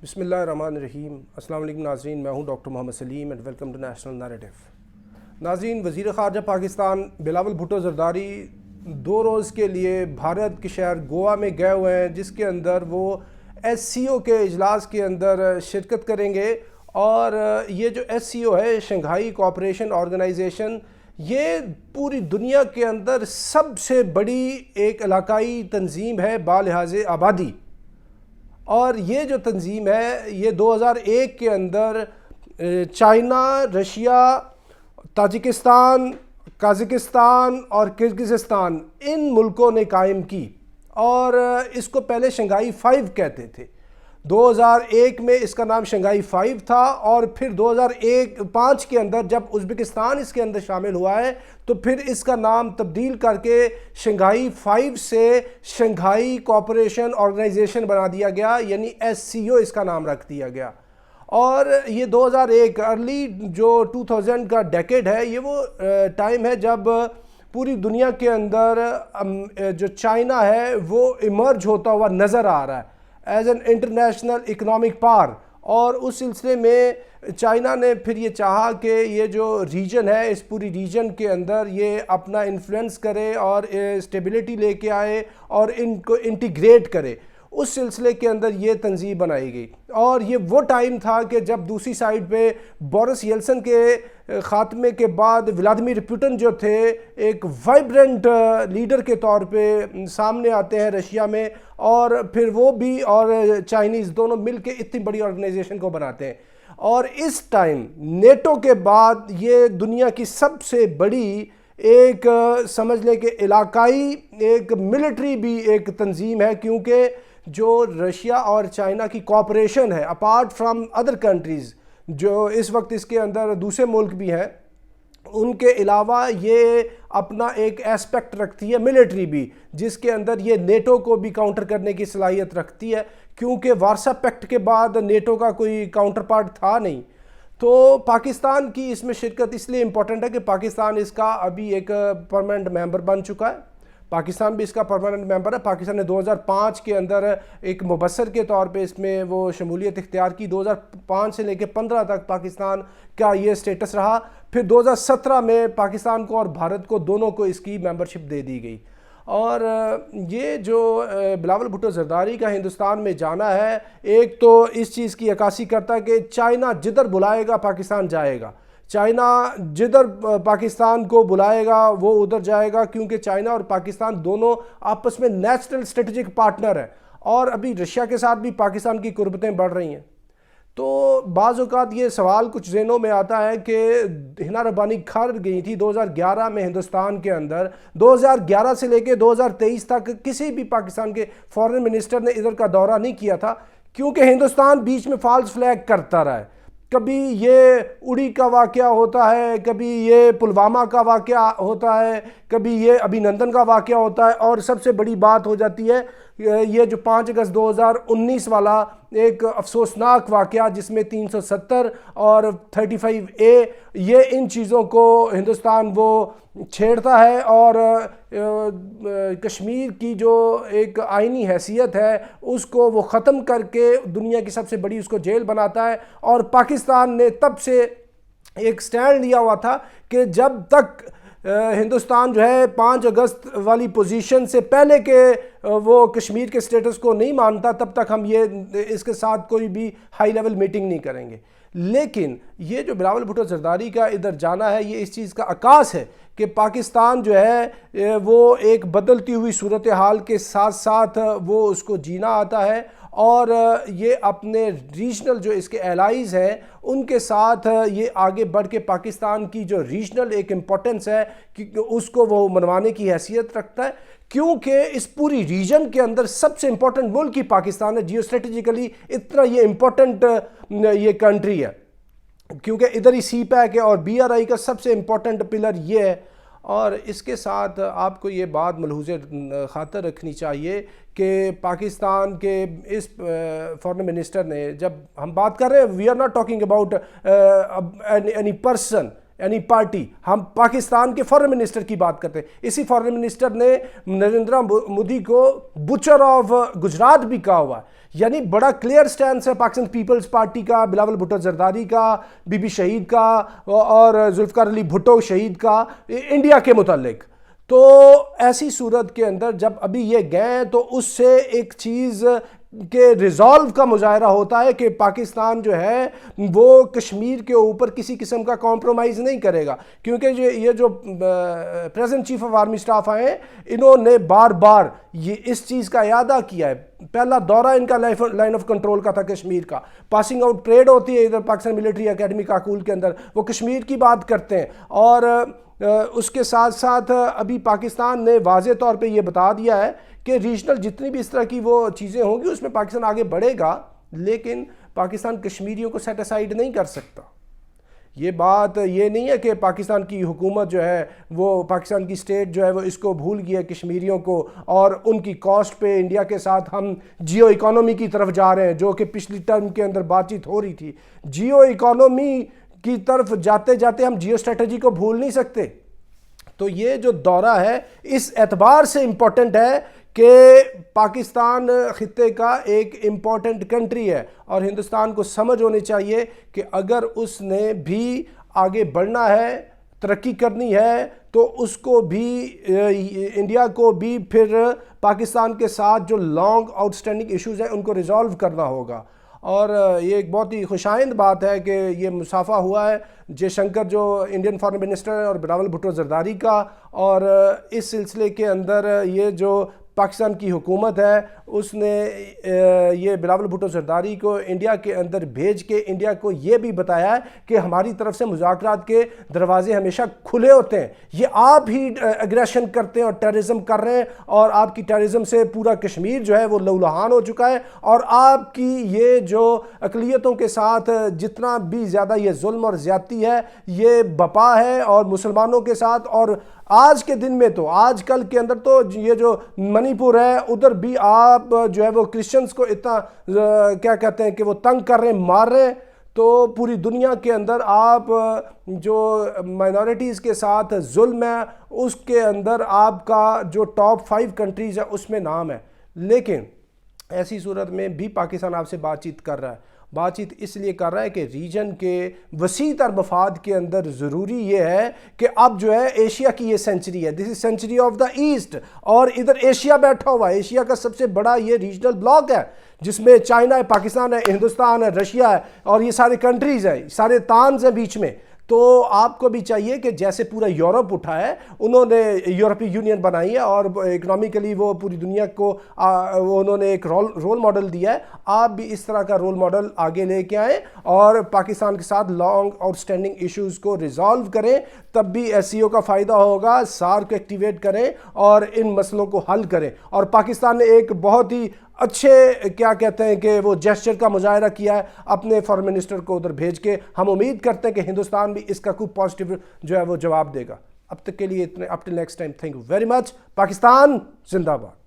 بسم اللہ الرحمن الرحیم۔ السلام علیکم ناظرین، میں ہوں doctor Muhammad Saleem and welcome to national narrative. ناظرین، وزیر خارجہ پاکستان بلاول بھٹو زرداری 2 روز کے لیے بھارت کے شہر گوا میں گئے ہوئے ہیں، جس کے اندر وہ SCO کے اجلاس کے اندر شرکت کریں گے۔ اور یہ جو SCO ہے، شنگھائی کوآپریشن آرگنائزیشن، یہ پوری دنیا کے اندر سب سے بڑی ایک علاقائی تنظیم ہے بالحاظ آبادی۔ اور یہ جو تنظیم ہے، یہ 2001 کے اندر چائنا، رشیا، تاجکستان، قازقستان اور کرغزستان ان ملکوں نے قائم کی، اور اس کو پہلے شنگھائی 5 کہتے تھے۔ 2001 میں اس کا نام شنگھائی 5 تھا، اور پھر 2005 کے اندر جب ازبکستان اس کے اندر شامل ہوا ہے تو پھر اس کا نام تبدیل کر کے شنگھائی 5 سے شنگھائی کوآپریشن آرگنائزیشن بنا دیا گیا، یعنی SCO اس کا نام رکھ دیا گیا۔ اور یہ 2001 ارلی جو 2000 کا ڈیکیڈ ہے، یہ وہ ٹائم ہے جب پوری دنیا کے اندر جو چائنا ہے وہ ایمرج ہوتا ہوا نظر آ رہا ہے as an international economic power. اور اس سلسلے میں چائنا نے پھر یہ چاہا کہ یہ جو ریجن ہے، اس پوری ریجن کے اندر یہ اپنا انفلوئنس کرے اور اسٹیبلٹی لے کے آئے اور ان کو انٹیگریٹ کرے۔ اس سلسلے کے اندر یہ تنظیم بنائی گئی، اور یہ وہ ٹائم تھا کہ جب دوسری سائیڈ پہ بورس یلسن کے خاتمے کے بعد ولادیمیر پوٹن جو تھے ایک وائبرنٹ لیڈر کے طور پہ سامنے آتے ہیں رشیا میں، اور پھر وہ بھی اور چائنیز دونوں مل کے اتنی بڑی آرگنائزیشن کو بناتے ہیں۔ اور اس ٹائم نیٹو کے بعد یہ دنیا کی سب سے بڑی ایک سمجھ لیں کہ علاقائی ایک ملٹری بھی ایک تنظیم ہے، کیونکہ جو رشیا اور چائنا کی کوآپریشن ہے اپارٹ فرام ادر کنٹریز، جو اس وقت اس کے اندر دوسرے ملک بھی ہیں، ان کے علاوہ یہ اپنا ایک ایسپیکٹ رکھتی ہے ملٹری بھی، جس کے اندر یہ نیٹو کو بھی کاؤنٹر کرنے کی صلاحیت رکھتی ہے، کیونکہ وارسا پیکٹ کے بعد نیٹو کا کوئی کاؤنٹر پارٹ تھا نہیں۔ تو پاکستان کی اس میں شرکت اس لیے امپورٹنٹ ہے کہ پاکستان اس کا ابھی ایک پرماننٹ ممبر بن چکا ہے۔ پاکستان بھی اس کا پرماننٹ ممبر ہے۔ پاکستان نے 2005 کے اندر ایک مبصر کے طور پہ اس میں وہ شمولیت اختیار کی۔ 2005 سے لے کے 15 تک پاکستان کا یہ سٹیٹس رہا۔ پھر 2017 میں پاکستان کو اور بھارت کو دونوں کو اس کی ممبرشپ دے دی گئی۔ اور یہ جو بلاول بھٹو زرداری کا ہندوستان میں جانا ہے، ایک تو اس چیز کی عکاسی کرتا ہے کہ چائنا جدھر بلائے گا پاکستان جائے گا، چائنا جدھر پاکستان کو بلائے گا وہ ادھر جائے گا، کیونکہ چائنا اور پاکستان دونوں آپس میں نیچرل اسٹریٹجک پارٹنر ہیں، اور ابھی رشیا کے ساتھ بھی پاکستان کی قربتیں بڑھ رہی ہیں۔ تو بعض اوقات یہ سوال کچھ ذہنوں میں آتا ہے کہ ہنا ربانی کھر گئی تھی 2011 میں ہندوستان کے اندر، 2011 سے لے کے 2023 تک کسی بھی پاکستان کے فارن منسٹر نے ادھر کا دورہ نہیں کیا تھا، کیونکہ ہندوستان بیچ میں فالس فلیگ کرتا رہا ہے۔ کبھی یہ اڑی کا واقعہ ہوتا ہے، کبھی یہ پلوامہ کا واقعہ ہوتا ہے، کبھی یہ ابھی نندن کا واقعہ ہوتا ہے، اور سب سے بڑی بات ہو جاتی ہے یہ جو 5 اگست 2019 والا ایک افسوسناک واقعہ، جس میں 370 اور 35A یہ ان چیزوں کو ہندوستان وہ چھیڑتا ہے، اور کشمیر کی جو ایک آئینی حیثیت ہے اس کو وہ ختم کر کے دنیا کی سب سے بڑی اس کو جیل بناتا ہے۔ اور پاکستان نے تب سے ایک سٹینڈ لیا ہوا تھا کہ جب تک ہندوستان جو ہے 5 اگست والی پوزیشن سے پہلے کہ وہ کشمیر کے سٹیٹس کو نہیں مانتا، تب تک ہم یہ اس کے ساتھ کوئی بھی ہائی لیول میٹنگ نہیں کریں گے۔ لیکن یہ جو بلاول بھٹو زرداری کا ادھر جانا ہے، یہ اس چیز کا عکاس ہے کہ پاکستان جو ہے وہ ایک بدلتی ہوئی صورتحال کے ساتھ ساتھ وہ اس کو جینا آتا ہے، اور یہ اپنے ریجنل جو اس کے الائیز ہیں ان کے ساتھ یہ آگے بڑھ کے پاکستان کی جو ریجنل ایک امپورٹنس ہے اس کو وہ منوانے کی حیثیت رکھتا ہے، کیونکہ اس پوری ریجن کے اندر سب سے امپورٹنٹ ملک ہی پاکستان ہے۔ جیو اسٹریٹجیکلی اتنا یہ امپورٹنٹ یہ کنٹری ہے، کیونکہ ادھر ہی سی پیک ہے، اور BRI کا سب سے امپورٹنٹ پلر یہ ہے۔ اور اس کے ساتھ آپ کو یہ بات ملحوظ خاطر رکھنی چاہیے کہ پاکستان کے اس فارن منسٹر نے، جب ہم بات کر رہے ہیں we are not talking about any person یعنی پارٹی. ہم پاکستان کے فارن منسٹر کی بات کرتے ہیں. اسی فارن منسٹر نے نریندر مودی کو بچر آف گجرات بھی کہا ہوا ہے. یعنی بڑا کلیئر سٹینس ہے پاکستان پیپلز پارٹی کا, بلاول بھٹو زرداری کا, بی بی شہید کا اور ذوالفقار علی بھٹو شہید کا انڈیا کے متعلق. تو ایسی صورت کے اندر جب ابھی یہ گئے تو اس سے ایک چیز کہ ریزالو کا مظاہرہ ہوتا ہے کہ پاکستان جو ہے وہ کشمیر کے اوپر کسی قسم کا کمپرومائز نہیں کرے گا, کیونکہ یہ جو present chief of army staff ہیں انہوں نے بار بار یہ اس چیز کا اعادہ کیا ہے. پہلا دورہ ان کا لائن آف کنٹرول کا تھا کشمیر کا. پاسنگ آؤٹ پریڈ ہوتی ہے ادھر پاکستان ملٹری اکیڈمی کاکول کے اندر, وہ کشمیر کی بات کرتے ہیں. اور اس کے ساتھ ساتھ ابھی پاکستان نے واضح طور پہ یہ بتا دیا ہے کہ ریجنل جتنی بھی اس طرح کی وہ چیزیں ہوں گی اس میں پاکستان آگے بڑھے گا, لیکن پاکستان کشمیریوں کو سیٹ اسائیڈ نہیں کر سکتا. یہ بات یہ نہیں ہے کہ پاکستان کی حکومت جو ہے وہ پاکستان کی اسٹیٹ جو ہے وہ اس کو بھول گئی ہے کشمیریوں کو, اور ان کی کاسٹ پہ انڈیا کے ساتھ ہم جیو اکانومی کی طرف جا رہے ہیں, جو کہ پچھلی ٹرم کے اندر بات چیت ہو رہی تھی. جیو اکانومی کی طرف جاتے جاتے ہم جیو اسٹریٹجی کو بھول نہیں سکتے. تو یہ جو دورہ ہے اس اعتبار سے امپورٹنٹ ہے کہ پاکستان خطے کا ایک امپورٹنٹ کنٹری ہے, اور ہندوستان کو سمجھ ہونی چاہیے کہ اگر اس نے بھی آگے بڑھنا ہے, ترقی کرنی ہے, تو اس کو بھی انڈیا کو بھی پھر پاکستان کے ساتھ جو لانگ آؤٹ اسٹینڈنگ ایشوز ہیں ان کو ریزالو کرنا ہوگا. اور یہ ایک بہت ہی خوشائند بات ہے کہ یہ مسافہ ہوا ہے جے شنکر جو انڈین فارن منسٹر ہیں اور بلاول بھٹو زرداری کا, اور اس سلسلے کے اندر یہ جو پاکستان کی حکومت ہے اس نے یہ بلاول بھٹو زرداری کو انڈیا کے اندر بھیج کے انڈیا کو یہ بھی بتایا ہے کہ ہماری طرف سے مذاکرات کے دروازے ہمیشہ کھلے ہوتے ہیں. یہ آپ ہی اگریشن کرتے ہیں اور ٹیررزم کر رہے ہیں, اور آپ کی ٹیررزم سے پورا کشمیر جو ہے وہ لہولہان ہو چکا ہے, اور آپ کی یہ جو اقلیتوں کے ساتھ جتنا بھی زیادہ یہ ظلم اور زیادتی ہے یہ بپا ہے, اور مسلمانوں کے ساتھ. اور آج کے دن میں تو آج کل کے اندر تو یہ جو منی پور ہے ادھر بھی آپ جو ہے وہ کرسچنز کو اتنا کیا کہتے ہیں کہ وہ تنگ کر رہے ہیں, مار رہے ہیں. تو پوری دنیا کے اندر آپ جو مائنورٹیز کے ساتھ ظلم ہے اس کے اندر آپ کا جو ٹاپ 5 کنٹریز ہے اس میں نام ہے. لیکن ایسی صورت میں بھی پاکستان آپ سے بات چیت کر رہا ہے. بات چیت اس لیے کر رہا ہے کہ ریجن کے وسیع تر مفاد کے اندر ضروری یہ ہے کہ اب جو ہے ایشیا کی یہ سینچری ہے, دس از سینچری آف دا ایسٹ, اور ادھر ایشیا بیٹھا ہوا ہے. ایشیا کا سب سے بڑا یہ ریجنل بلاک ہے جس میں چائنا ہے, پاکستان ہے, ہندوستان ہے, رشیا ہے, اور یہ سارے کنٹریز ہیں, سارے تانز ہیں بیچ میں. تو آپ کو بھی چاہیے کہ جیسے پورا یورپ اٹھا ہے, انہوں نے یورپی یونین بنائی ہے اور اکنامیکلی وہ پوری دنیا کو انہوں نے ایک رول ماڈل دیا ہے, آپ بھی اس طرح کا رول ماڈل آگے لے کے آئیں اور پاکستان کے ساتھ لانگ آؤٹ اسٹینڈنگ ایشوز کو ریزالو کریں. تب بھی ایس سی او کا فائدہ ہوگا. سار کو ایکٹیویٹ کریں اور ان مسئلوں کو حل کریں. اور پاکستان نے ایک بہت ہی اچھے کیا کہتے ہیں کہ وہ جیسچر کا مظاہرہ کیا ہے اپنے فارن منسٹر کو ادھر بھیج کے. ہم امید کرتے ہیں کہ ہندوستان بھی اس کا کوئی پازیٹیو جو ہے وہ جواب دے گا. اب تک کے لیے اتنے, up till next time, thank you very much. Pakistan زندہ باد.